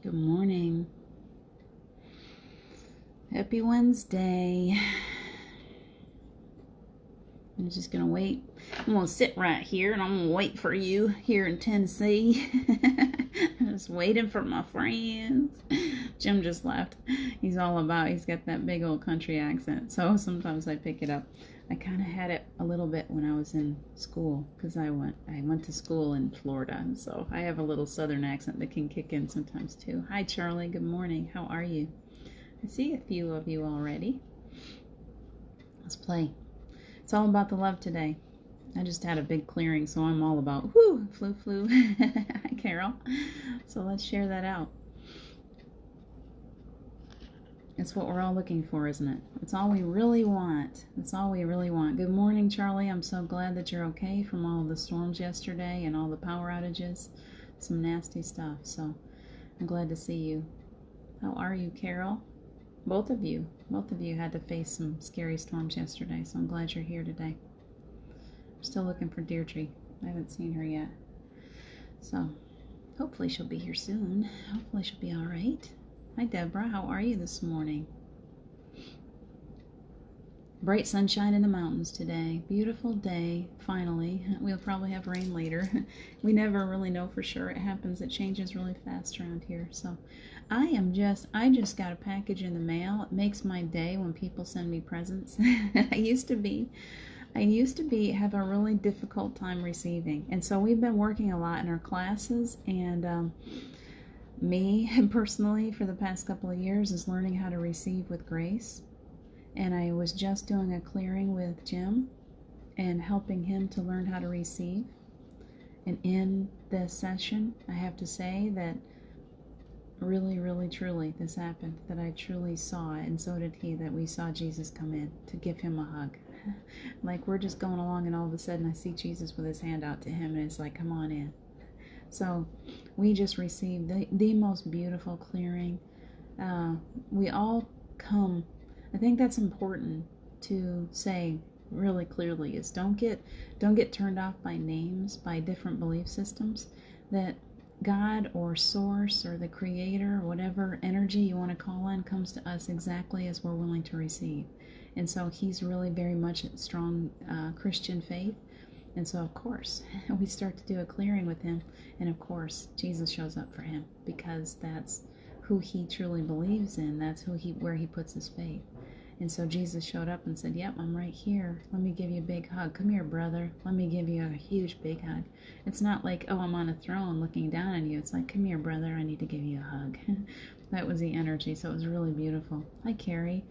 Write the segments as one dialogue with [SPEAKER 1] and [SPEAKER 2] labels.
[SPEAKER 1] Good morning. Happy Wednesday. I'm just going to wait. I'm going to sit right here and I'm going to wait for you here in Tennessee. I'm just waiting for my friends. Jim just left. He's got that big old country accent. So sometimes I pick it up. I kind of had it a little bit when I was in school because I went to school in Florida. So I have a little southern accent that can kick in sometimes too. Hi, Charlie. Good morning. How are you? I see a few of you already. Let's play. It's all about the love today. I just had a big clearing, so I'm all about flu. Hi, Carol. So let's share that out. It's what we're all looking for, isn't it? It's all we really want. It's all we really want. Good morning, Charlie. I'm so glad that you're okay from all the storms yesterday and all the power outages. Some nasty stuff. So I'm glad to see you. How are you, Carol? Both of you had to face some scary storms yesterday, so I'm glad you're here today. I'm still looking for Deirdre. I haven't seen her yet. So hopefully she'll be here soon. Hopefully she'll be all right. Hi, Deborah. How are you this morning? Bright sunshine in the mountains today. Beautiful day, finally. We'll probably have rain later. We never really know for sure. It happens. It changes really fast around here. So I just got a package in the mail. It makes my day when people send me presents. I used to have a really difficult time receiving. And so we've been working a lot in our classes, and me personally for the past couple of years is learning how to receive with grace. And I was just doing a clearing with Jim and helping him to learn how to receive. And in this session, I have to say that really, really, truly, this happened, that I truly saw it, and so did he, that we saw Jesus come in to give him a hug. Like we're just going along and all of a sudden I see Jesus with his hand out to him and it's like, come on in. So we just received the most beautiful clearing. We all come. I think that's important to say really clearly is don't get turned off by names, by different belief systems, that God or source or the creator, whatever energy you want to call on, comes to us exactly as we're willing to receive. And so he's really very much a strong Christian faith. And so, of course, we start to do a clearing with him. And, of course, Jesus shows up for him because that's who he truly believes in. That's where he puts his faith. And so Jesus showed up and said, yep, I'm right here. Let me give you a big hug. Come here, brother. Let me give you a huge, big hug. It's not like, oh, I'm on a throne looking down on you. It's like, come here, brother. I need to give you a hug. That was the energy. So it was really beautiful. Hi, Carrie.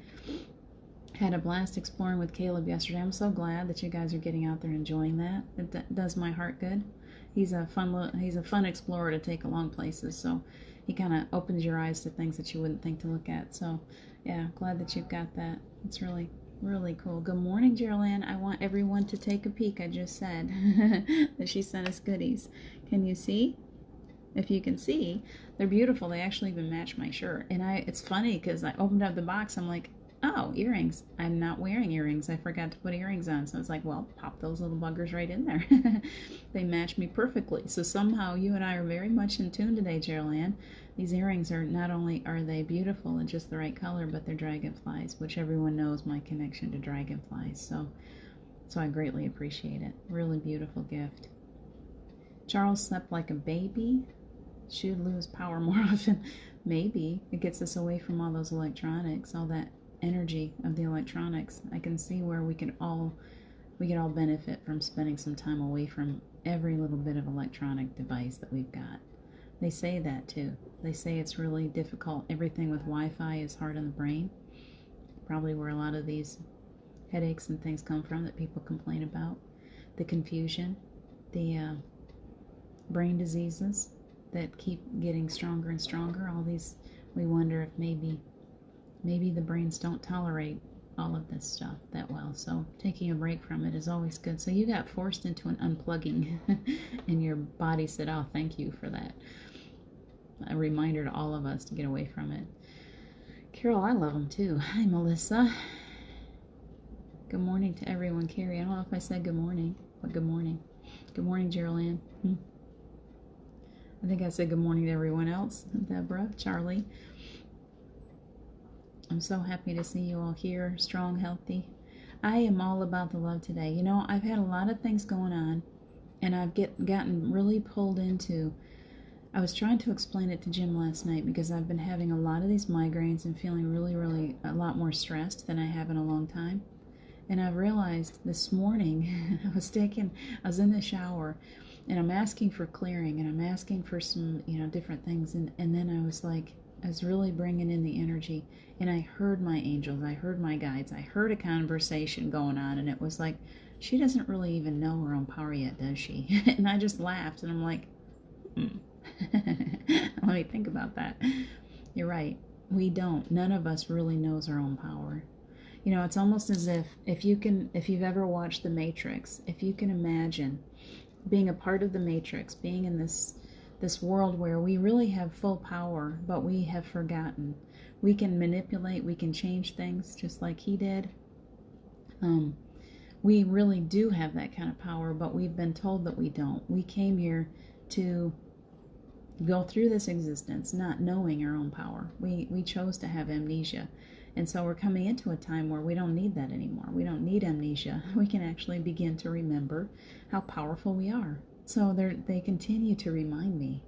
[SPEAKER 1] Had a blast exploring with Caleb yesterday. I'm so glad that you guys are getting out there and enjoying that. It does my heart good. He's a fun explorer to take along places. So he kind of opens your eyes to things that you wouldn't think to look at. So yeah, glad that you've got that. It's really, really cool. Good morning, Geraldine. I want everyone to take a peek. I just said that she sent us goodies. Can you see? If you can see, they're beautiful. They actually even match my shirt. And it's funny because I opened up the box. I'm like, oh, earrings. I'm not wearing earrings. I forgot to put earrings on. So I was like, well, pop those little buggers right in there. They match me perfectly. So somehow you and I are very much in tune today, Geraldine. These earrings are not only are they beautiful and just the right color, but they're dragonflies, which everyone knows my connection to dragonflies. So I greatly appreciate it. Really beautiful gift. Charles slept like a baby. Should lose power more often. Maybe. It gets us away from all those electronics, all that energy of the electronics. I can see where we could all benefit from spending some time away from every little bit of electronic device that we've got. They say that too. They say it's really difficult. Everything with Wi-Fi is hard on the brain. Probably where a lot of these headaches and things come from that people complain about. The confusion, the brain diseases that keep getting stronger and stronger. All these, we wonder if maybe the brains don't tolerate all of this stuff that well. So taking a break from it is always good. So you got forced into an unplugging and your body said, oh, thank you for that. A reminder to all of us to get away from it. Carol, I love them too. Hi, Melissa. Good morning to everyone. Carrie, I don't know if I said good morning, but good morning. Good morning, Geraldine. I think I said good morning to everyone else. Deborah, Charlie. I'm so happy to see you all here, strong, healthy. I am all about the love today. You know, I've had a lot of things going on, and I've gotten really pulled into. I was trying to explain it to Jim last night because I've been having a lot of these migraines and feeling really a lot more stressed than I have in a long time. And I've realized this morning, I was in the shower, and I'm asking for clearing, and I'm asking for some, different things. And then I was really bringing in the energy, and I heard my angels, I heard my guides, I heard a conversation going on, and it was like, she doesn't really even know her own power yet, does she? And I just laughed, and I'm like, let me think about that. You're right. We don't. None of us really knows our own power. You know, it's almost as if you've ever watched The Matrix, if you can imagine being a part of the Matrix, being in this world where we really have full power, but we have forgotten. We can manipulate, we can change things just like he did. We really do have that kind of power, but we've been told that we don't. We came here to go through this existence not knowing our own power. We chose to have amnesia. And so we're coming into a time where we don't need that anymore. We don't need amnesia. We can actually begin to remember how powerful we are. So they continue to remind me.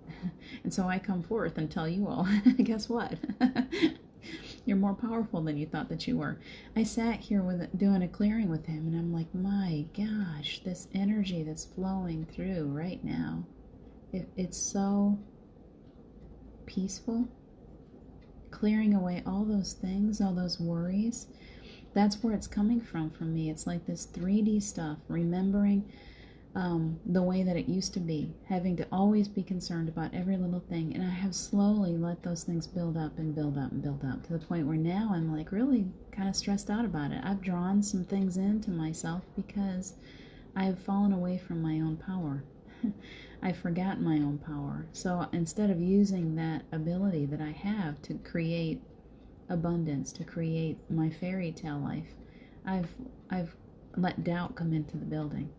[SPEAKER 1] And so I come forth and tell you all, guess what? You're more powerful than you thought that you were. I sat here doing a clearing with him, and I'm like, my gosh, this energy that's flowing through right now, it's so peaceful, clearing away all those things, all those worries. That's where it's coming from me. It's like this 3D stuff, remembering the way that it used to be, having to always be concerned about every little thing. And I have slowly let those things build up and build up and build up to the point where now I'm like really kind of stressed out about it. I've drawn some things into myself because I've fallen away from my own power. I've forgotten my own power. So instead of using that ability that I have to create abundance, to create my fairy tale life, I've let doubt come into the building.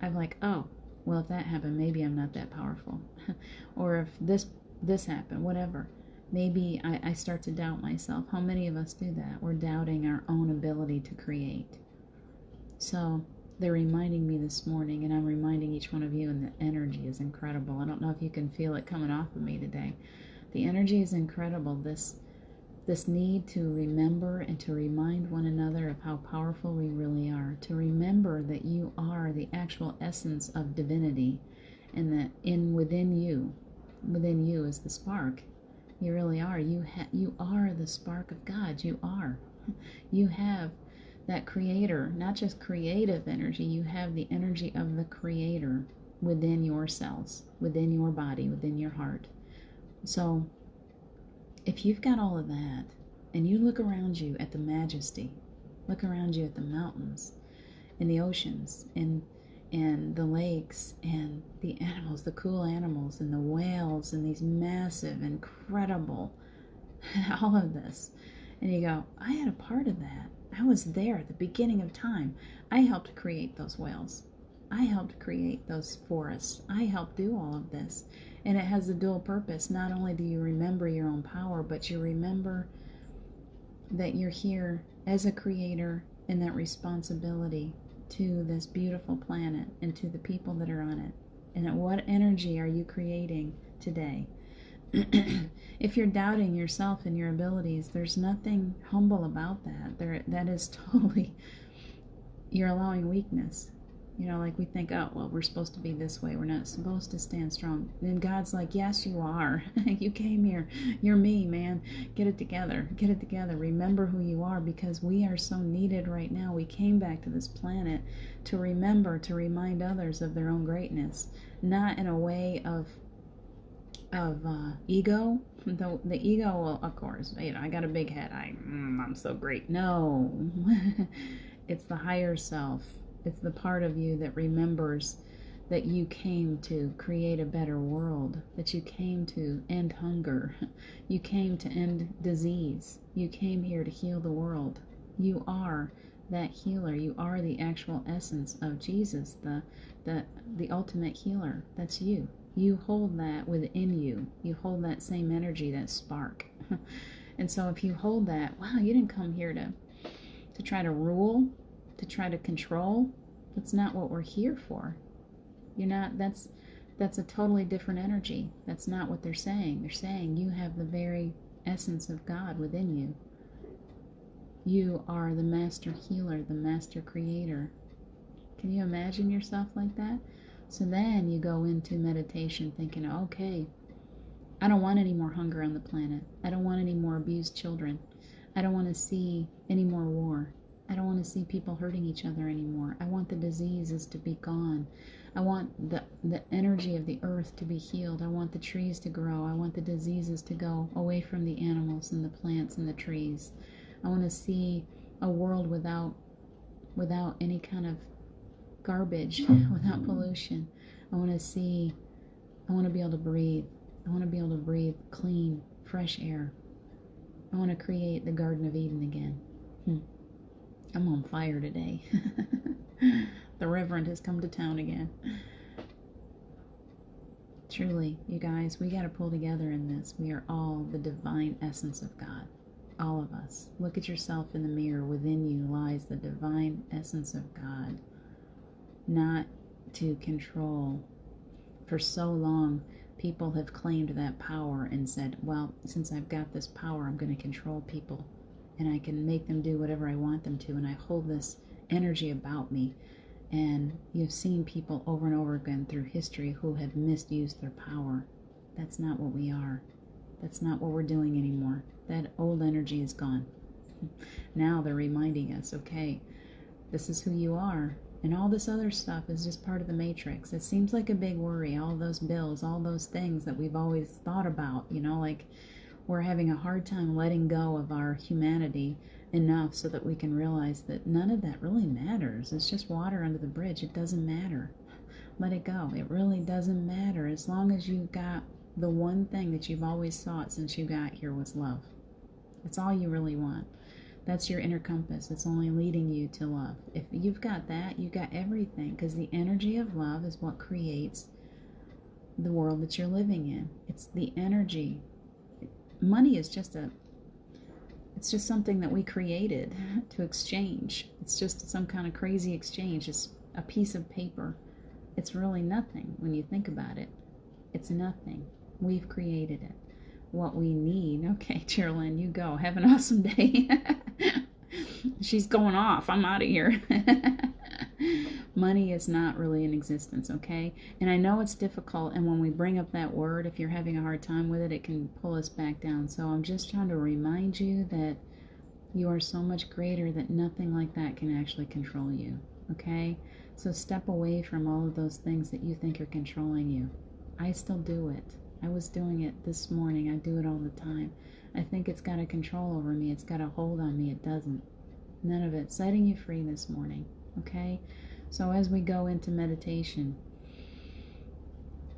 [SPEAKER 1] I'm like, oh, well, if that happened, maybe I'm not that powerful. Or if this happened, whatever. Maybe I start to doubt myself. How many of us do that? We're doubting our own ability to create. So they're reminding me this morning, and I'm reminding each one of you, and the energy is incredible. I don't know if you can feel it coming off of me today. The energy is incredible. This need to remember and to remind one another of how powerful we really are. To remember that you are the actual essence of divinity, and that within you is the spark. You really are. You are the spark of God. You are. You have that creator, not just creative energy, you have the energy of the creator within your cells, within your body, within your heart. So if you've got all of that, and you look around you at the majesty, look around you at the mountains and the oceans and the lakes and the animals, the cool animals and the whales and these massive, incredible, all of this, and you go, I had a part of that. I was there at the beginning of time. I helped create those whales. I helped create those forests. I helped do all of this. And it has a dual purpose. Not only do you remember your own power, but you remember that you're here as a creator and that responsibility to this beautiful planet and to the people that are on it. And what energy are you creating today? If you're doubting yourself and your abilities, there's nothing humble about that. That is totally, you're allowing weakness. You know, like we think, oh, well, we're supposed to be this way. We're not supposed to stand strong. And God's like, yes, you are. You came here. You're me, man. Get it together. Get it together. Remember who you are, because we are so needed right now. We came back to this planet to remember, to remind others of their own greatness, not in a way of ego. The ego will, of course, I got a big head. I'm so great. No, it's the higher self. It's the part of you that remembers that you came to create a better world, that you came to end hunger, you came to end disease, you came here to heal the world. You are that healer. You are the actual essence of Jesus, the ultimate healer. That's you. You hold that within you. You hold that same energy, that spark. And so if you hold that, wow, you didn't come here to try to rule, to try to control. That's not what we're here for. You're not, that's a totally different energy. That's not what they're saying. They're saying you have the very essence of God within you. You are the master healer, the master creator. Can you imagine yourself like that? So then you go into meditation thinking, okay, I don't want any more hunger on the planet. I don't want any more abused children. I don't want to see any more war. I don't want to see people hurting each other anymore. I want the diseases to be gone. I want the energy of the earth to be healed. I want the trees to grow. I want the diseases to go away from the animals and the plants and the trees. I want to see a world without any kind of garbage, without pollution. I want to be able to breathe. I want to be able to breathe clean, fresh air. I want to create the Garden of Eden again. I'm on fire today. The Reverend has come to town again. Truly, you guys, we got to pull together in this. We are all the divine essence of God. All of us. Look at yourself in the mirror. Within you lies the divine essence of God. Not to control. For so long, people have claimed that power and said, well, since I've got this power, I'm going to control people. And I can make them do whatever I want them to. And I hold this energy about me. And you've seen people over and over again through history who have misused their power. That's not what we are. That's not what we're doing anymore. That old energy is gone. Now they're reminding us, okay, this is who you are. And all this other stuff is just part of the matrix. It seems like a big worry, all those bills, all those things that we've always thought about, like we're having a hard time letting go of our humanity enough so that we can realize that none of that really matters. It's just water under the bridge. It doesn't matter. Let it go. It really doesn't matter as long as you've got the one thing that you've always sought since you got here was love. That's all you really want. That's your inner compass. It's only leading you to love. If you've got that, you've got everything, because the energy of love is what creates the world that you're living in. It's the energy. Money is it's just something that we created to exchange. It's just some kind of crazy exchange. It's a piece of paper. It's really nothing when you think about it. It's nothing. We've created it. What we need. Okay, Cherilyn, you go. Have an awesome day. She's going off. I'm out of here. Money is not really in existence, okay? And I know it's difficult, and when we bring up that word, if you're having a hard time with it, it can pull us back down. So I'm just trying to remind you that you are so much greater that nothing like that can actually control you, okay? So step away from all of those things that you think are controlling you. I still do it. I was doing it this morning. I do it all the time. I think it's got a control over me. It's got a hold on me. It doesn't. None of it. Setting you free this morning, okay? So as we go into meditation,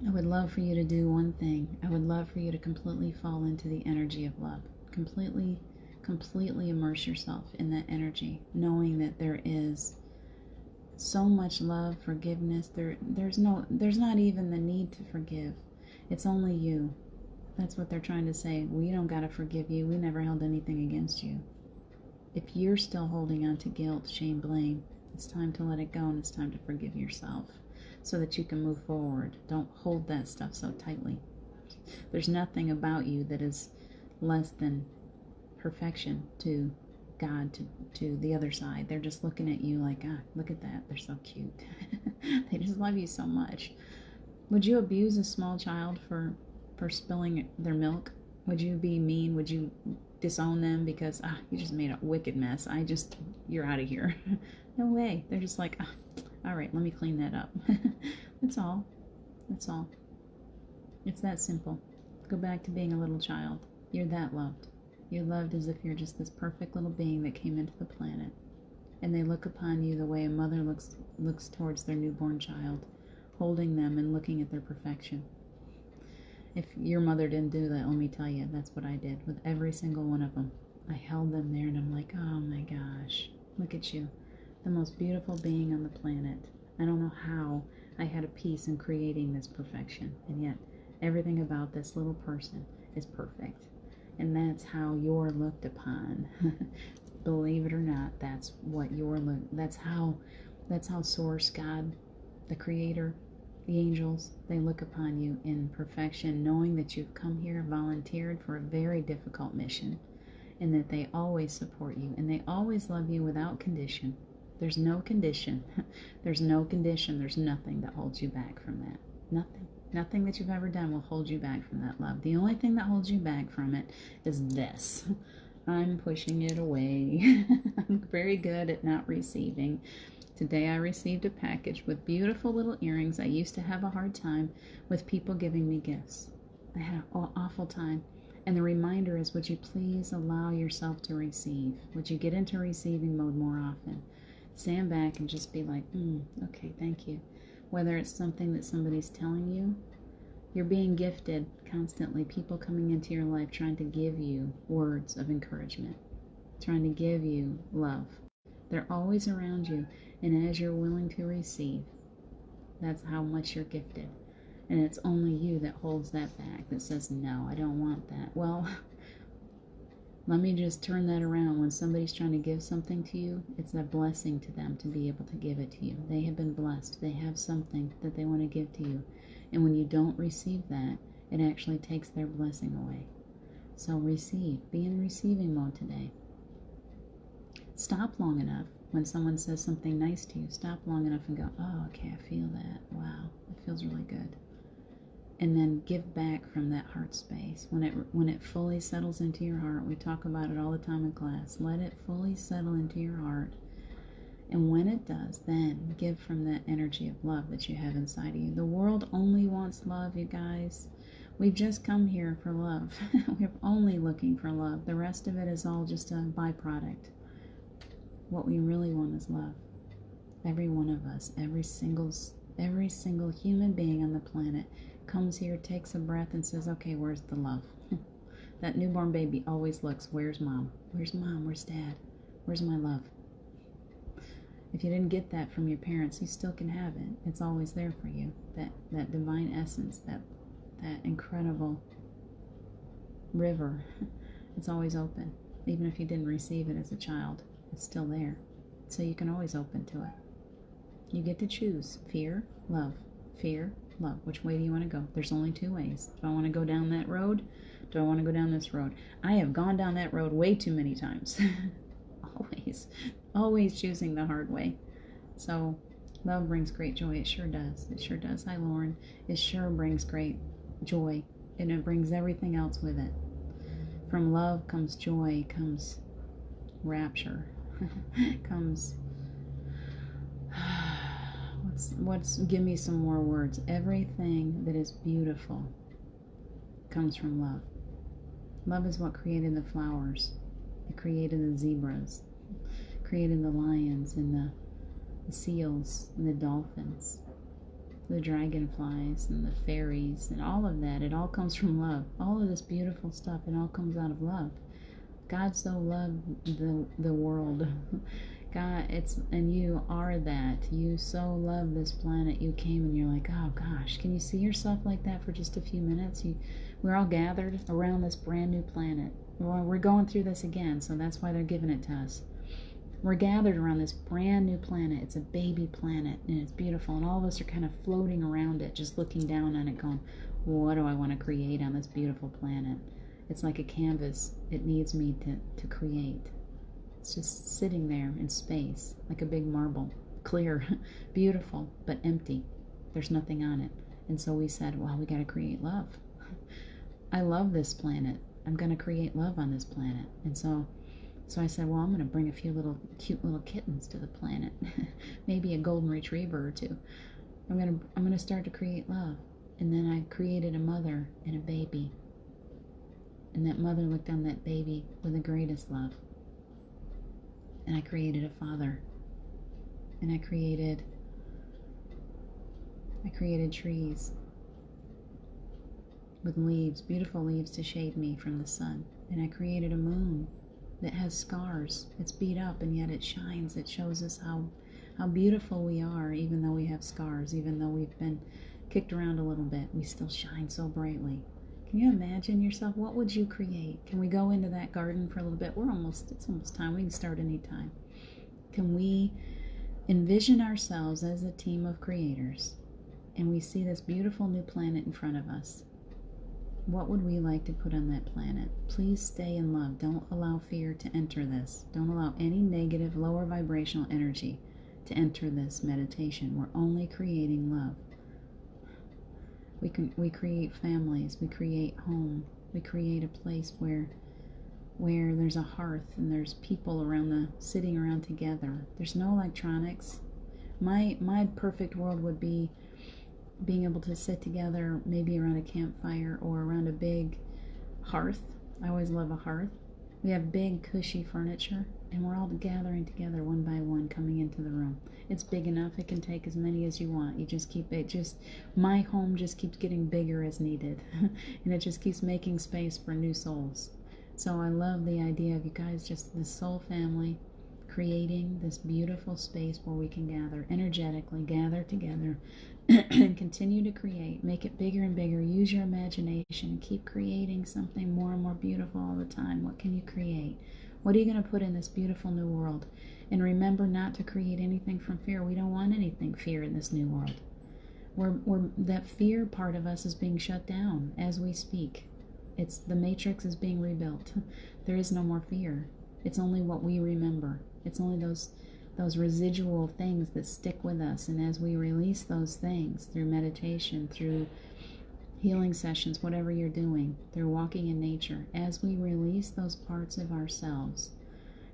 [SPEAKER 1] I would love for you to do one thing. I would love for you to completely fall into the energy of love. Completely immerse yourself in that energy, knowing that there is so much love, forgiveness. There's not even the need to forgive. It's only you. That's what they're trying to say. We don't got to forgive you. We never held anything against you. If you're still holding on to guilt, shame, blame, it's time to let it go, and it's time to forgive yourself so that you can move forward. Don't hold that stuff so tightly. There's nothing about you that is less than perfection to God, to the other side. They're just looking at you like, look at that. They're so cute. They just love you so much. Would you abuse a small child for spilling their milk? Would you be mean? Would you disown them because you just made a wicked mess? You're out of here. No way. They're just like, all right, let me clean that up. That's all. That's all. It's that simple. Go back to being a little child. You're that loved. You're loved as if you're just this perfect little being that came into the planet. And they look upon you the way a mother looks towards their newborn child, holding them and looking at their perfection. If your mother didn't do that, let me tell you, that's what I did with every single one of them. I held them there and I'm like, oh my gosh, look at you. The most beautiful being on the planet. I don't know how I had a piece in creating this perfection, and yet everything about this little person is perfect. And that's how you're looked upon. Believe it or not, that's what that's how Source, God, the Creator, the angels, they look upon you in perfection, knowing that you've come here, volunteered for a very difficult mission, and that they always support you, and they always love you without condition. There's no condition. There's no condition. There's nothing that holds you back from that. Nothing. Nothing that you've ever done will hold you back from that love. The only thing that holds you back from it is this. I'm pushing it away. I'm very good at not receiving. Today I received a package with beautiful little earrings. I used to have a hard time with people giving me gifts. I had an awful time. And the reminder is, would you please allow yourself to receive? Would you get into receiving mode more often? Stand back and just be like, okay, thank you. Whether it's something that somebody's telling you, you're being gifted constantly. People coming into your life trying to give you words of encouragement, trying to give you love. They're always around you. And as you're willing to receive, that's how much you're gifted. And it's only you that holds that back, that says, no, I don't want that. Well, let me just turn that around. When somebody's trying to give something to you, it's a blessing to them to be able to give it to you. They have been blessed. They have something that they want to give to you. And when you don't receive that, it actually takes their blessing away. So receive. Be in receiving mode today. Stop long enough. When someone says something nice to you, stop long enough and go, oh, okay, I feel that. Wow, it feels really good. And then give back from that heart space. When it fully settles into your heart, we talk about it all the time in class. Let it fully settle into your heart. And when it does, then give from that energy of love that you have inside of you. The world only wants love, you guys. We've just come here for love. We're only looking for love. The rest of it is all just a byproduct. What we really want is love. Every one of us, every single human being on the planet comes here, takes a breath, and says, okay, where's the love? That newborn baby always looks, where's mom? Where's mom? Where's dad? Where's my love? If you didn't get that from your parents, you still can have it. It's always there for you. That divine essence, that incredible river, it's always open. Even if you didn't receive it as a child, it's still there. So you can always open to it. You get to choose fear, love. Fear, love. Which way do you want to go? There's only two ways. Do I want to go down that road? Do I want to go down this road? I have gone down that road way too many times. Always choosing the hard way. So love brings great joy. It sure does. It sure does. Hi, Lauren. It sure brings great joy, and it brings everything else with it. From love comes joy, comes rapture, comes give me some more words. Everything that is beautiful comes from love. Love is what created the flowers. It created the zebras, created the lions and the seals and the dolphins, the dragonflies and the fairies and all of that. It all comes from love. All of this beautiful stuff, it all comes out of love. God so loved the world. God, and you are that. You so love this planet. You came and you're like, oh gosh, can you see yourself like that for just a few minutes? We're all gathered around this brand new planet. Well, we're going through this again, so that's why they're giving it to us. We're gathered around this brand new planet. It's a baby planet, and it's beautiful, and all of us are kind of floating around it, just looking down on it, going, what do I want to create on this beautiful planet? It's like a canvas. It needs me to create. It's just sitting there in space, like a big marble, clear, beautiful, but empty. There's nothing on it. And so we said, well, we got to create love. I love this planet. I'm going to create love on this planet. And so I said, well, I'm going to bring a few cute little kittens to the planet, maybe a golden retriever or two. I'm going to start to create love. And then I created a mother and a baby. And that mother looked on that baby with the greatest love. And I created a father. And I created trees with leaves, beautiful leaves to shade me from the sun. And I created a moon that has scars. It's beat up and yet it shines. It shows us how how beautiful we are, even though we have scars, even though we've been kicked around a little bit, we still shine so brightly. Can you imagine yourself? What would you create? Can we go into that garden for a little bit? It's almost time. We can start anytime. Can we envision ourselves as a team of creators, and we see this beautiful new planet in front of us? What would we like to put on that planet? Please stay in love. Don't allow fear to enter this. Don't allow any negative, lower vibrational energy to enter this meditation. We're only creating love. We create families. We create home. We create a place where there's a hearth and there's people sitting around together. There's no electronics. My perfect world would be being able to sit together, maybe around a campfire or around a big hearth. I always love a hearth. We have big, cushy furniture, and we're all gathering together one by one, coming into the room. It's big enough. It can take as many as you want. You just keep it. My home just keeps getting bigger as needed, and it just keeps making space for new souls. So I love the idea of you guys, just this soul family, creating this beautiful space where we can gather energetically, gather together, and continue to create. Make it bigger and bigger. Use your imagination. Keep creating something more and more beautiful all the time. What can you create? What are you going to put in this beautiful new world? And remember not to create anything from fear. We don't want anything fear in this new world. That fear part of us is being shut down as we speak. The matrix is being rebuilt. There is no more fear. It's only what we remember. It's only those residual things that stick with us, and as we release those things through meditation, through healing sessions, whatever you're doing, through walking in nature, as we release those parts of ourselves,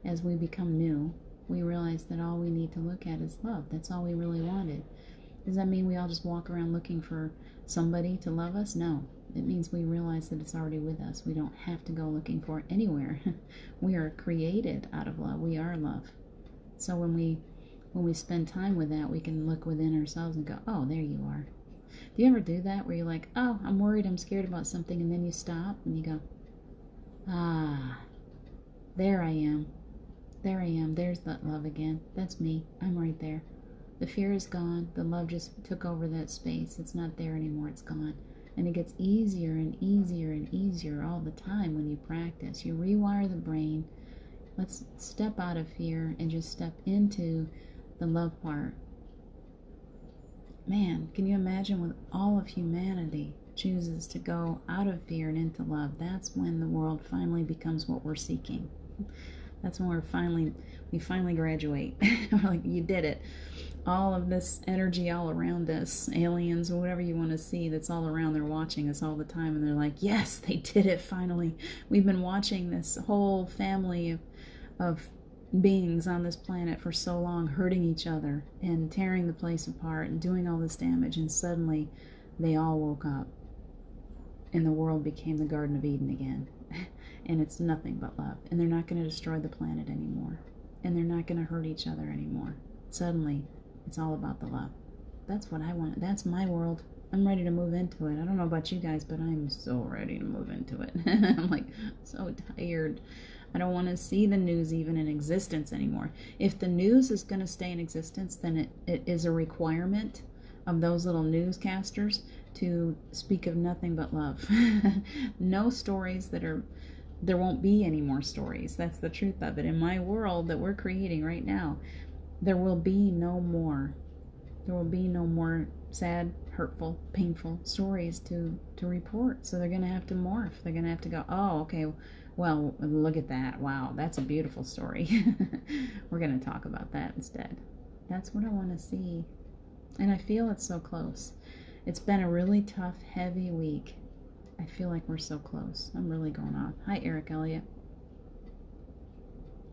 [SPEAKER 1] as we become new, we realize that all we need to look at is love. That's all we really wanted. Does that mean we all just walk around looking for somebody to love us? No. It means we realize that it's already with us. We don't have to go looking for it anywhere. We are created out of love. We are love. So when we spend time with that, we can look within ourselves and go, oh, there you are. Do you ever do that where you're like, oh, I'm worried, I'm scared about something, and then you stop and you go, ah, there I am. There I am. There's that love again. That's me. I'm right there. The fear is gone. The love just took over that space. It's not there anymore. It's gone. And it gets easier and easier and easier all the time when you practice. You rewire the brain. Let's step out of fear and just step into the love part. Man, can you imagine when all of humanity chooses to go out of fear and into love? That's when the world finally becomes what we're seeking. That's when we finally graduate. We're like, you did it. All of this energy all around us, aliens or whatever you want to see, that's all around, they're watching us all the time, and they're like, yes, they did it finally. We've been watching this whole family of beings on this planet for so long, hurting each other and tearing the place apart and doing all this damage, and suddenly they all woke up and the world became the Garden of Eden again. And it's nothing but love, and they're not going to destroy the planet anymore, and they're not going to hurt each other anymore. Suddenly it's all about the love. That's what I want. That's my world. I'm ready to move into it. I don't know about you guys, but I'm so ready to move into it. I'm like so tired. I don't want to see the news even in existence anymore. If the news is going to stay in existence, then it is a requirement of those little newscasters to speak of nothing but love. No stories there won't be any more stories. That's the truth of it. In my world that we're creating right now, there will be no more. There will be no more sad, hurtful, painful stories to report. So they're going to have to morph. They're going to have to go, oh, okay, well, look at that. Wow, that's a beautiful story. We're going to talk about that instead. That's what I want to see. And I feel it's so close. It's been a really tough, heavy week. I feel like we're so close. I'm really going off. Hi, Eric Elliott.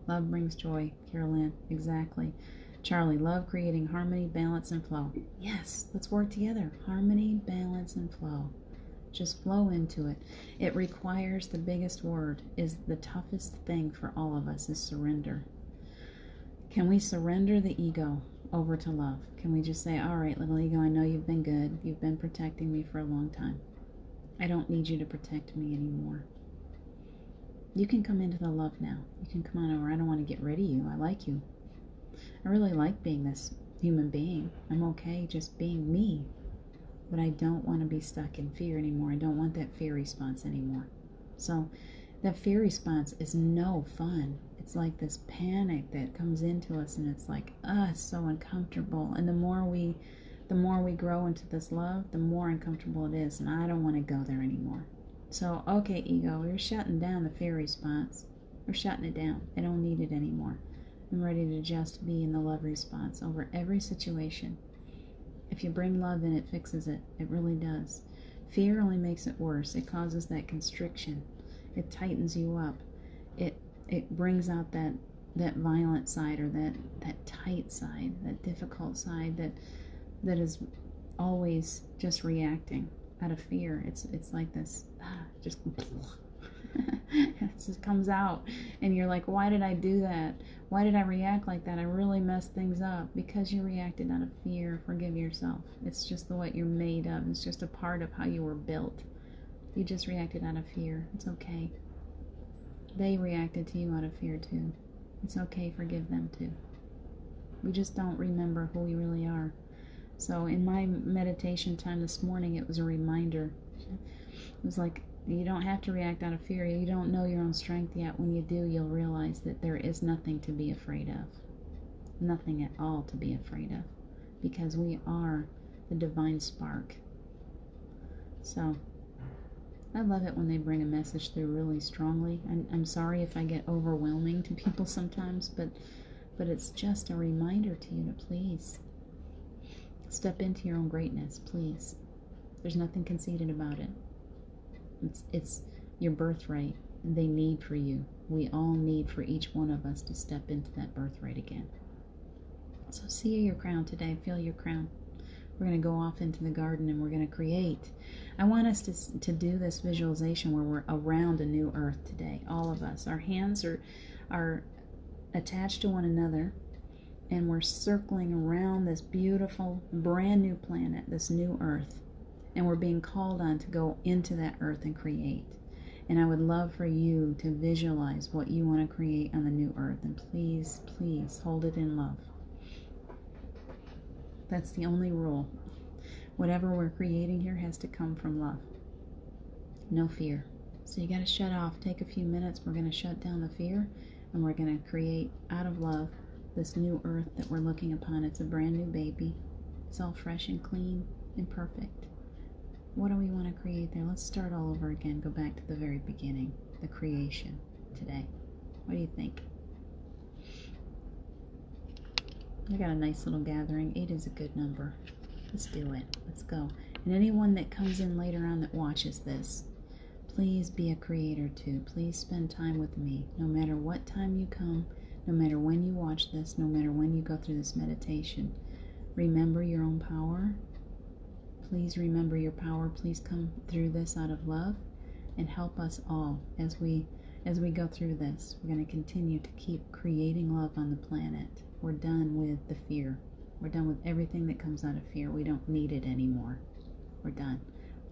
[SPEAKER 1] Love brings joy. Carol Ann. Exactly. Charlie, love creating harmony, balance, and flow. Yes, let's work together. Harmony, balance, and flow. Just flow into it. It requires, the biggest word is the toughest thing for all of us is surrender. Can we surrender the ego over to love? Can we just say, all right, little ego, I know you've been good. You've been protecting me for a long time. I don't need you to protect me anymore. You can come into the love now. You can come on over. I don't want to get rid of you. I like you. I really like being this human being. I'm okay just being me. But I don't want to be stuck in fear anymore. I don't want that fear response anymore. So that fear response is no fun. It's like this panic that comes into us, and it's like, it's so uncomfortable. And the more we grow into this love, the more uncomfortable it is, and I don't want to go there anymore. So, okay, ego, you're shutting down the fear response. We're shutting it down. I don't need it anymore. I'm ready to just be in the love response over every situation. If you bring love in, it fixes it. It really does. Fear only makes it worse. It causes that constriction. It tightens you up. It brings out that violent side, or that tight side, that difficult side that is always just reacting out of fear. It's like this, just it just comes out, and you're like, why did I do that? Why did I react like that? I really messed things up. Because you reacted out of fear. Forgive yourself. It's just what you're made of. It's just a part of how you were built. You just reacted out of fear. It's okay. They reacted to you out of fear too. It's okay. Forgive them too. We just don't remember who we really are. So in my meditation time this morning, it was a reminder. It was like, you don't have to react out of fear. You don't know your own strength yet. When you do, you'll realize that there is nothing to be afraid of. Nothing at all to be afraid of. Because we are the divine spark. So I love it when they bring a message through really strongly. I'm sorry if I get overwhelming to people sometimes, but it's just a reminder to you to please step into your own greatness, please. There's nothing conceited about it. It's your birthright. They need for you. We all need for each one of us to step into that birthright again. So see your crown today. Feel your crown. We're going to go off into the garden and we're going to create. I want us to do this visualization where we're around a new earth today. All of us. Our hands are attached to one another, and we're circling around this beautiful, brand new planet, this new earth. And we're being called on to go into that earth and create. And I would love for you to visualize what you want to create on the new earth. And please, please hold it in love. That's the only rule. Whatever we're creating here has to come from love. No fear. So you got to shut off. Take a few minutes. We're going to shut down the fear, and we're going to create out of love this new earth that we're looking upon. It's a brand new baby. It's all fresh and clean and perfect. What do we want to create there? Let's start all over again. Go back to the very beginning, the creation today. What do you think? I got a nice little gathering. 8 is a good number. Let's do it. Let's go. And anyone that comes in later on that watches this, please be a creator too. Please spend time with me. No matter what time you come, no matter when you watch this, no matter when you go through this meditation, remember your own power. Please remember your power. Please come through this out of love and help us all as we go through this. We're going to continue to keep creating love on the planet. We're done with the fear. We're done with everything that comes out of fear. We don't need it anymore. We're done.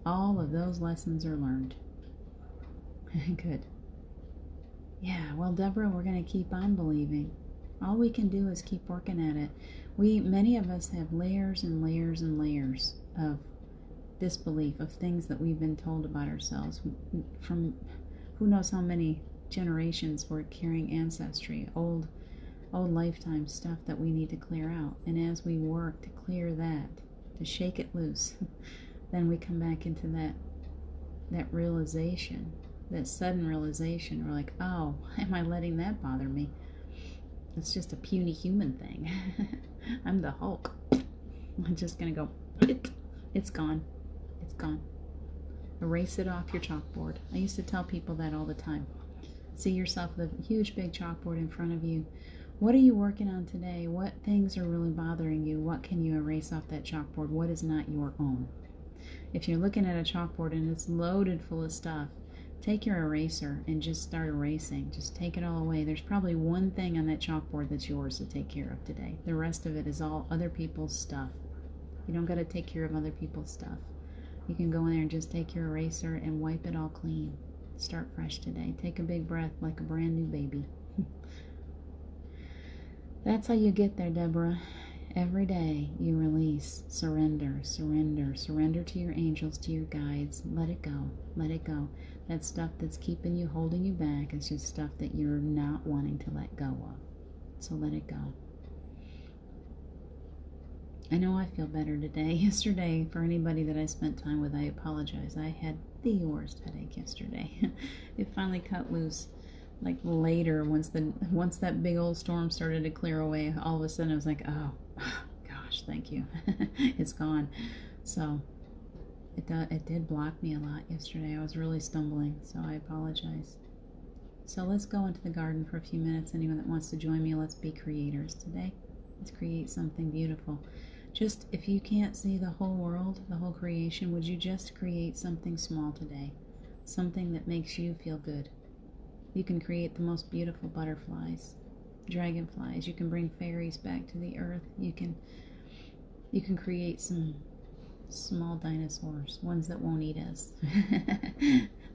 [SPEAKER 1] All of those lessons are learned. Good. Yeah, well, Deborah, we're going to keep on believing. All we can do is keep working at it. Many of us have layers and layers and layers of disbelief, of things that we've been told about ourselves from who knows how many generations. We're carrying ancestry, old lifetime stuff that we need to clear out. And as we work to clear that, to shake it loose, then we come back into that realization, that sudden realization. We're like, oh, why am I letting that bother me? It's just a puny human thing. I'm the Hulk. I'm just gonna go, it's gone. It's gone. Erase it off your chalkboard. I used to tell people that all the time. See yourself with a huge big chalkboard in front of you. What are you working on today? What things are really bothering you? What can you erase off that chalkboard? What is not your own? If you're looking at a chalkboard and it's loaded full of stuff, take your eraser and just start erasing. Just take it all away. There's probably one thing on that chalkboard that's yours to take care of today. The rest of it is all other people's stuff. You don't got to take care of other people's stuff. You can go in there and just take your eraser and wipe it all clean. Start fresh today. Take a big breath like a brand new baby. That's how you get there, Deborah. Every day you release, surrender, surrender, surrender to your angels, to your guides. Let it go. Let it go. That stuff that's keeping you, holding you back is just stuff that you're not wanting to let go of. So let it go. I know I feel better today. Yesterday, for anybody that I spent time with, I apologize. I had the worst headache yesterday. It finally cut loose. Like later, once that big old storm started to clear away, all of a sudden I was like, oh gosh, thank you. It's gone. So it did block me a lot yesterday. I was really stumbling, so I apologize. So let's go into the garden for a few minutes. Anyone that wants to join me, let's be creators today. Let's create something beautiful. Just, if you can't see the whole world, the whole creation, would you just create something small today? Something that makes you feel good. You can create the most beautiful butterflies, dragonflies. You can bring fairies back to the earth. You can create some small dinosaurs, ones that won't eat us.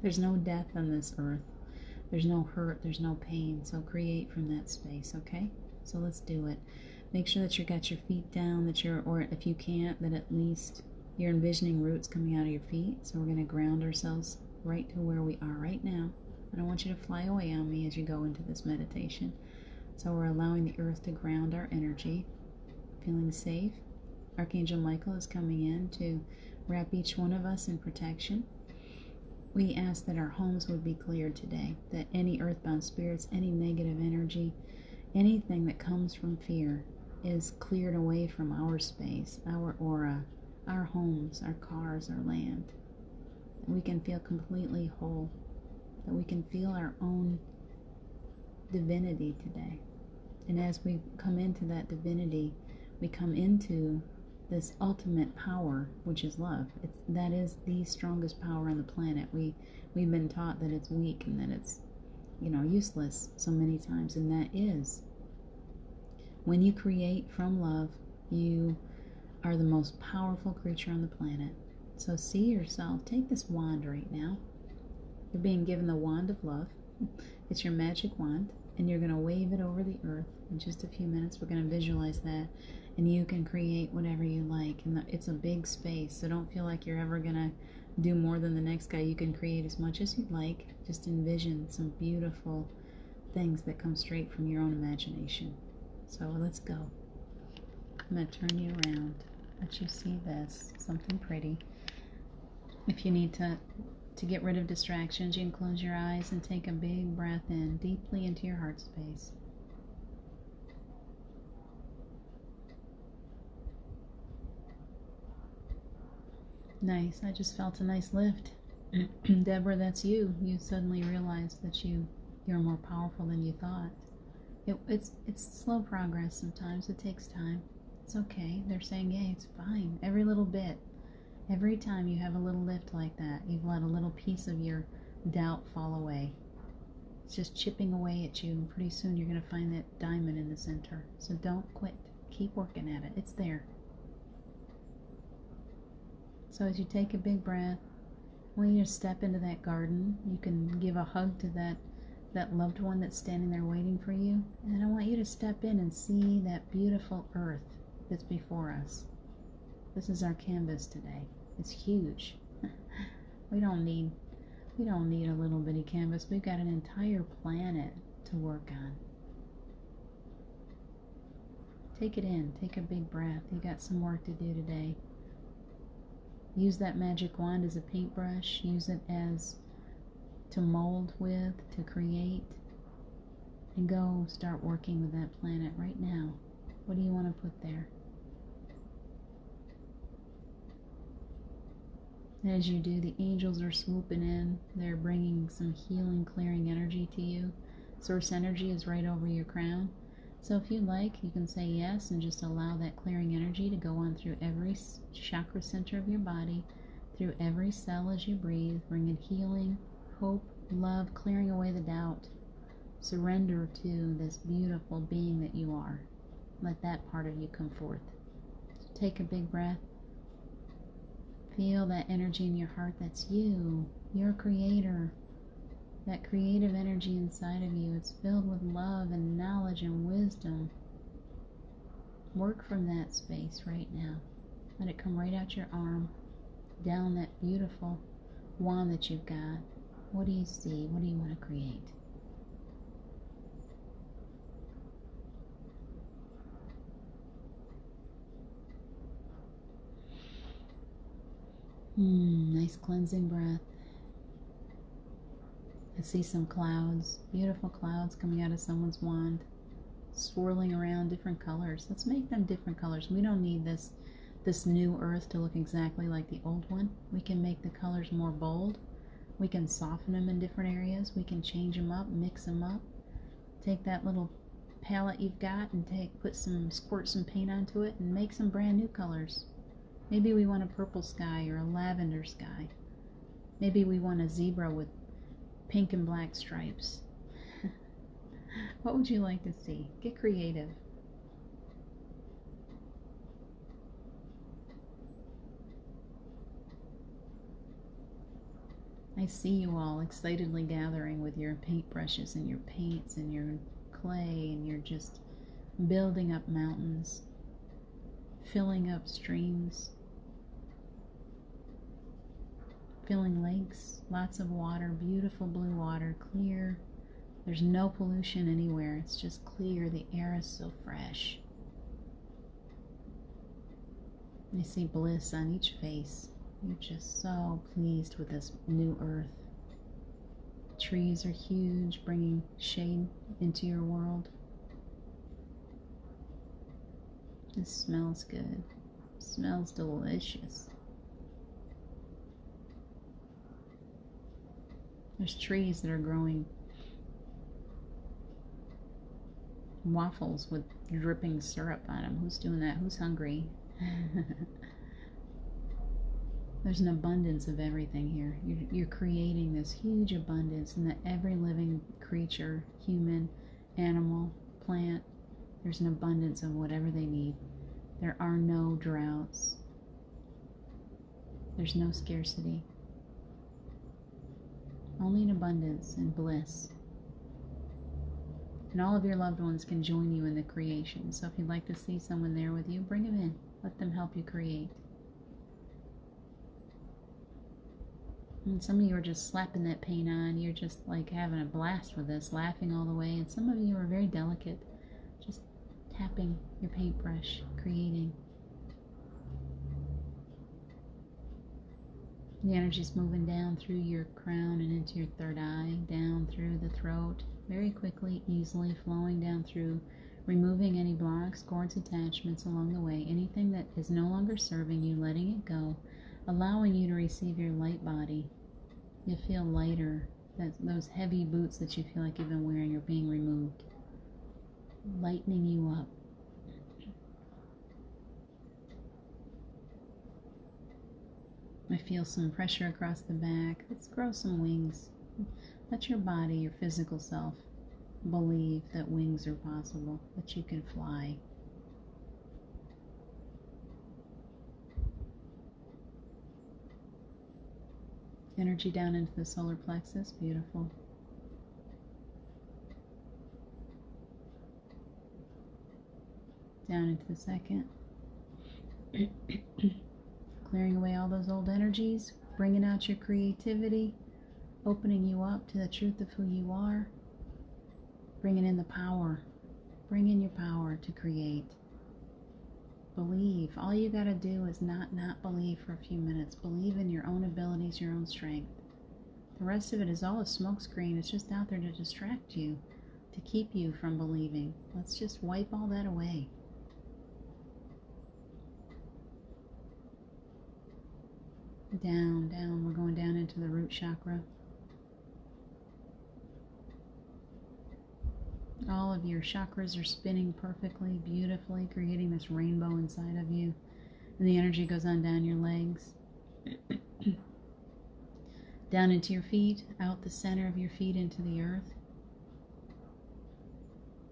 [SPEAKER 1] There's no death on this earth. There's no hurt. There's no pain. So create from that space, okay? So let's do it. Make sure that you got your feet down, or if you can't, that at least you're envisioning roots coming out of your feet. So we're going to ground ourselves right to where we are right now. I don't want you to fly away on me as you go into this meditation. So we're allowing the earth to ground our energy, feeling safe. Archangel Michael is coming in to wrap each one of us in protection. We ask that our homes would be cleared today, that any earthbound spirits, any negative energy, anything that comes from fear is cleared away from our space, our aura, our homes, our cars, our land. That we can feel completely whole, that we can feel our own divinity today. And as we come into that divinity, we come into this ultimate power, which is love. That is the strongest power on the planet. We've been taught that it's weak and that it's, useless so many times, and that is. When you create from love, you are the most powerful creature on the planet. So see yourself, take this wand right now. You're being given the wand of love. It's your magic wand, and you're going to wave it over the earth. In just a few minutes, we're going to visualize that, and you can create whatever you like. And it's a big space, so don't feel like you're ever going to do more than the next guy. You can create as much as you'd like. Just envision some beautiful things that come straight from your own imagination. So let's go. I'm going to turn you around. Let you see this, something pretty. If you need to get rid of distractions, you can close your eyes and take a big breath in deeply into your heart space. Nice. I just felt a nice lift. Deborah, that's you. You suddenly realized that you're more powerful than you thought. It's slow progress sometimes. It takes time. It's okay. They're saying, yay, it's fine. Every little bit. Every time you have a little lift like that, you've let a little piece of your doubt fall away. It's just chipping away at you, and pretty soon you're going to find that diamond in the center. So don't quit. Keep working at it. It's there. So as you take a big breath, when you step into that garden, you can give a hug to that loved one that's standing there waiting for you. And I want you to step in and see that beautiful earth that's before us. This is our canvas today. It's huge. We don't need a little bitty canvas. We've got an entire planet to work on. Take it in. Take a big breath. You got some work to do today. Use that magic wand as a paintbrush. Use it as to mold with, to create. And go start working with that planet right now. What do you want to put there? As you do, the angels are swooping in. They're bringing some healing, clearing energy to you. Source energy is right over your crown. So if you like, you can say yes and just allow that clearing energy to go on through every chakra center of your body, through every cell as you breathe, bringing healing, hope, love, clearing away the doubt. Surrender to this beautiful being that you are. Let that part of you come forth. So take a big breath. Feel that energy in your heart. That's you, your creator. That creative energy inside of you. It's filled with love and knowledge and wisdom. Work from that space right now. Let it come right out your arm, down that beautiful wand that you've got. What do you see? What do you want to create? Nice cleansing breath. I see some clouds, beautiful clouds coming out of someone's wand, swirling around different colors. Let's make them different colors. We don't need this new earth to look exactly like the old one. We can make the colors more bold. We can soften them in different areas. We can change them up, mix them up. Take that little palette you've got and squirt some paint onto it and make some brand new colors. Maybe we want a purple sky or a lavender sky. Maybe we want a zebra with pink and black stripes. What would you like to see? Get creative. I see you all excitedly gathering with your paintbrushes and your paints and your clay, and you're just building up mountains, filling up streams, filling lakes, lots of water, beautiful blue water, clear. There's no pollution anywhere. It's just clear. The air is so fresh. I see bliss on each face. You're just so pleased with this new earth. Trees are huge, bringing shade into your world. This smells good. It smells delicious. There's trees that are growing waffles with dripping syrup on them. Who's doing that? Who's hungry? There's an abundance of everything here. You're creating this huge abundance in that every living creature, human, animal, plant, there's an abundance of whatever they need. There are no droughts. There's no scarcity. Only an abundance and bliss. And all of your loved ones can join you in the creation. So if you'd like to see someone there with you, bring them in. Let them help you create. And some of you are just slapping that paint on. You're just like having a blast with this, laughing all the way. And some of you are very delicate, just tapping your paintbrush, creating. The energy's moving down through your crown and into your third eye, down through the throat, very quickly, easily flowing down through, removing any blocks, cords, attachments along the way, anything that is no longer serving you, letting it go, allowing you to receive your light body. You feel lighter. Those heavy boots that you feel like you've been wearing are being removed, lightening you up. I feel some pressure across the back. Let's grow some wings. Let your body, your physical self, believe that wings are possible, that you can fly. Energy down into the solar plexus. Beautiful. Down into the second. Clearing away all those old energies, bringing out your creativity, opening you up to the truth of who you are, bringing in the power. Bring in your power to create. Believe. All you got to do is not believe for a few minutes. Believe in your own abilities, your own strength. The rest of it is all a smokescreen. It's just out there to distract you, to keep you from believing. Let's just wipe all that away. Down, down. We're going down into the root chakra. All of your chakras are spinning perfectly, beautifully, creating this rainbow inside of you. And the energy goes on down your legs, down into your feet, out the center of your feet into the earth.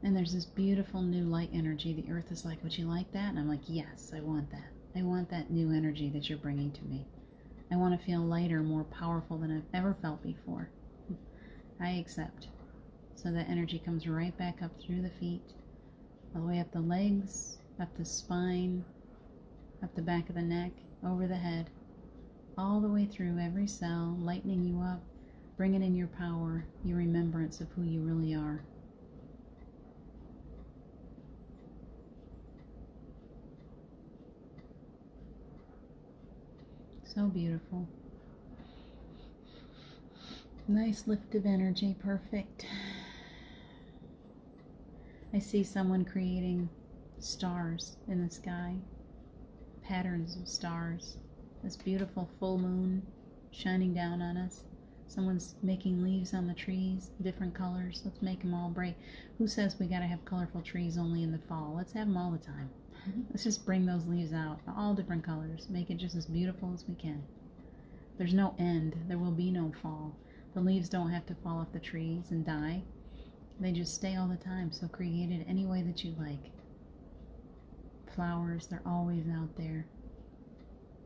[SPEAKER 1] And there's this beautiful new light energy. The earth is like, would you like that? And I'm like, yes, I want that. I want that new energy that you're bringing to me. I want to feel lighter, more powerful than I've ever felt before. I accept. So that energy comes right back up through the feet, all the way up the legs, up the spine, up the back of the neck, over the head, all the way through every cell, lightening you up, bringing in your power, your remembrance of who you really are. So beautiful. Nice lift of energy, perfect. I see someone creating stars in the sky, patterns of stars. This beautiful full moon shining down on us. Someone's making leaves on the trees, different colors. Let's make them all bright. Who says we gotta have colorful trees only in the fall? Let's have them all the time. Let's just bring those leaves out, all different colors. Make it just as beautiful as we can. There's no end. There will be no fall. The leaves don't have to fall off the trees and die. They just stay all the time. So create it any way that you like. Flowers, they're always out there.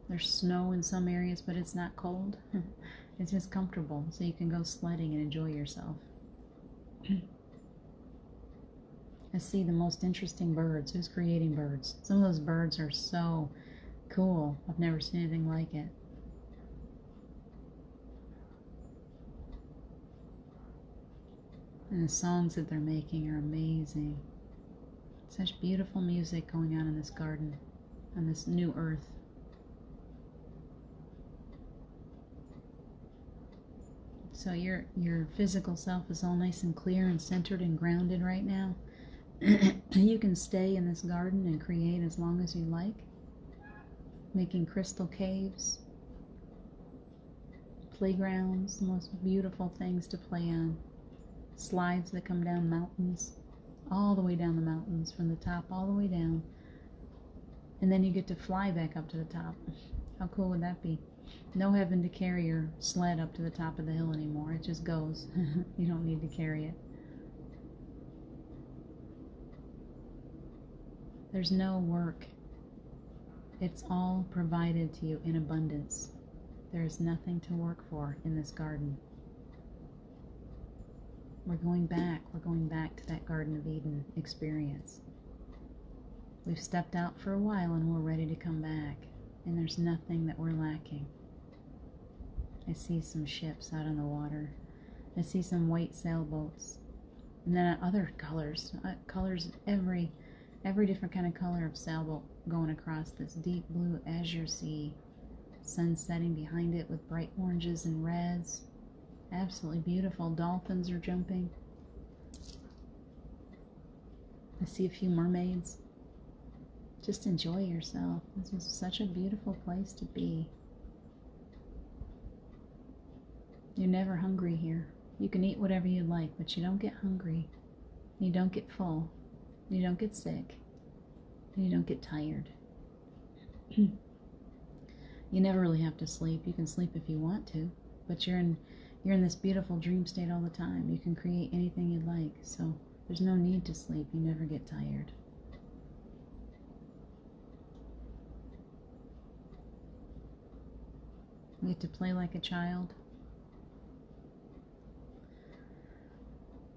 [SPEAKER 1] There's snow in some areas, but it's not cold. It's just comfortable, so you can go sledding and enjoy yourself. I see the most interesting birds. Who's creating birds? Some of those birds are so cool. I've never seen anything like it. And the songs that they're making are amazing. Such beautiful music going on in this garden, on this new earth. So your physical self is all nice and clear and centered and grounded right now. You can stay in this garden and create as long as you like, making crystal caves, playgrounds, the most beautiful things to play on, slides that come down mountains, all the way down the mountains, from the top all the way down, and then you get to fly back up to the top. How cool would that be? No having to carry your sled up to the top of the hill anymore. It just goes. You don't need to carry it. There's no work. It's all provided to you in abundance. There is nothing to work for in this garden. We're going back to that Garden of Eden experience. We've stepped out for a while and we're ready to come back. And there's nothing that we're lacking. I see some ships out on the water. I see some white sailboats. And then other colors, every different kind of color of sailboat going across this deep blue azure sea. Sun setting behind it with bright oranges and reds. Absolutely beautiful. Dolphins are jumping. I see a few mermaids. Just enjoy yourself. This is such a beautiful place to be. You're never hungry here. You can eat whatever you like, but you don't get hungry. You don't get full. You don't get sick. And you don't get tired. You never really have to sleep. You can sleep if you want to, but you're in this beautiful dream state all the time. You can create anything you'd like, so there's no need to sleep. You never get tired. You get to play like a child.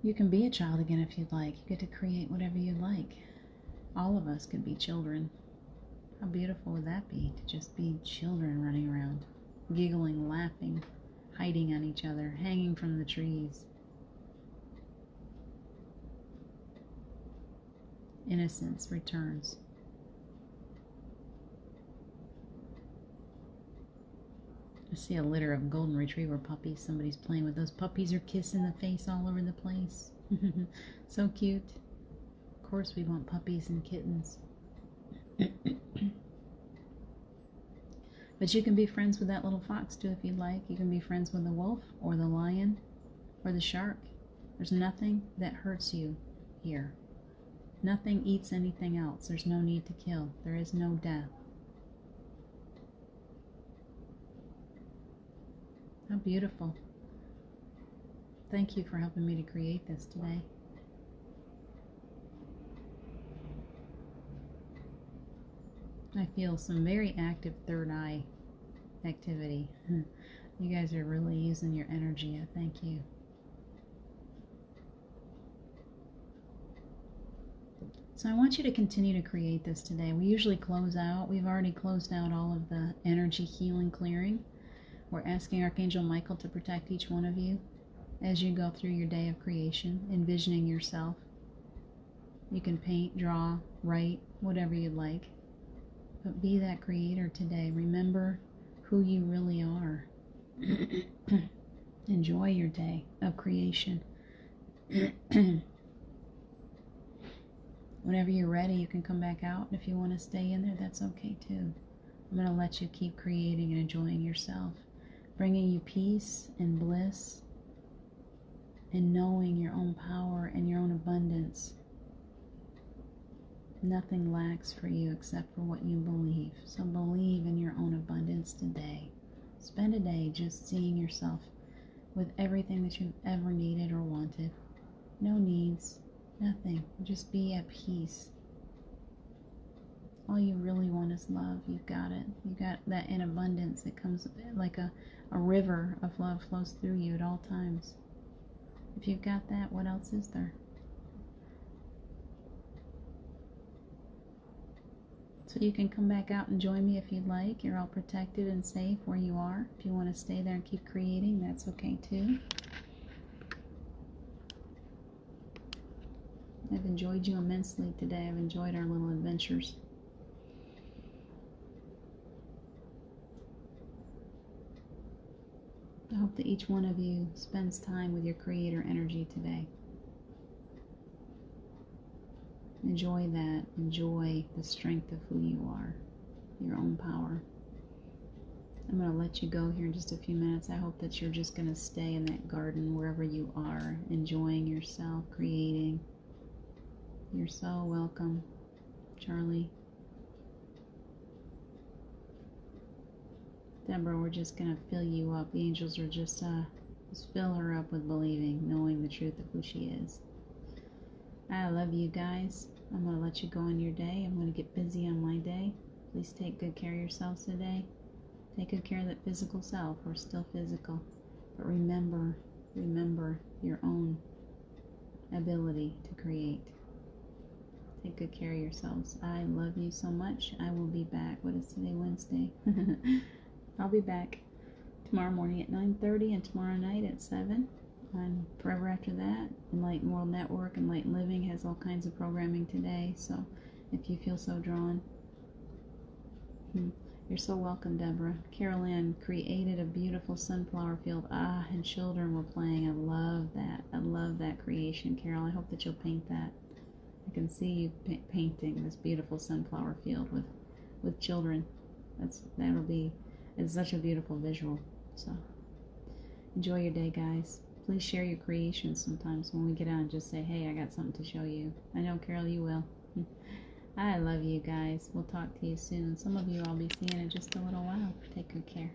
[SPEAKER 1] You can be a child again if you'd like. You get to create whatever you'd like. All of us could be children. How beautiful would that be, to just be children running around, giggling, laughing, hiding on each other, hanging from the trees. Innocence returns. I see a litter of golden retriever puppies. Somebody's playing with those puppies, are kissing the face all over the place. So cute. Of course we want puppies and kittens. But you can be friends with that little fox too if you'd like. You can be friends with the wolf or the lion or the shark. There's nothing that hurts you here. Nothing eats anything else. There's no need to kill. There is no death. How beautiful. Thank you for helping me to create this today. I feel some very active third eye activity. You guys are really using your energy. I thank you. So I want you to continue to create this today. We usually close out. We've already closed out all of the energy healing clearing. We're asking Archangel Michael to protect each one of you as you go through your day of creation, envisioning yourself. You can paint, draw, write, whatever you'd like. But be that creator today. Remember who you really are. Enjoy your day of creation. Whenever you're ready, you can come back out. If you want to stay in there, that's okay too. I'm going to let you keep creating and enjoying yourself, bringing you peace and bliss and knowing your own power and your own abundance. Nothing lacks for you except for what you believe. So believe in your own abundance today. Spend a day just seeing yourself with everything that you've ever needed or wanted. No needs. Nothing. Just be at peace. All you really want is love. You've got it. You got that in abundance. It comes like a river of love flows through you at all times. If you've got that, what else is there? So you can come back out and join me if you'd like. You're all protected and safe where you are. If you want to stay there and keep creating, that's okay too. I've enjoyed you immensely today. I've enjoyed our little adventures. I hope that each one of you spends time with your creator energy today. Enjoy that. Enjoy the strength of who you are, your own power. I'm going to let you go here in just a few minutes. I hope that you're just going to stay in that garden wherever you are, enjoying yourself, creating. You're so welcome, Charlie. Deborah, we're just going to fill you up. The angels are just fill her up with believing, knowing the truth of who she is. I love you guys. I'm going to let you go on your day. I'm going to get busy on my day. Please take good care of yourselves today. Take good care of that physical self. We're still physical. But remember your own ability to create. Take good care of yourselves. I love you so much. I will be back. What is today? Wednesday. I'll be back tomorrow morning at 9:30 and tomorrow night at 7. And forever after that, Enlightened World Network, Enlightened Living has all kinds of programming today. So if you feel so drawn, you're so welcome, Deborah. Carol Ann created a beautiful sunflower field. And children were playing. I love that. I love that creation, Carol. I hope that you'll paint that. I can see you painting this beautiful sunflower field with children. It's such a beautiful visual. So enjoy your day, guys. Please share your creations sometimes when we get out and just say, hey, I got something to show you. I know, Carol, you will. I love you guys. We'll talk to you soon. Some of you I'll be seeing in just a little while. Take good care.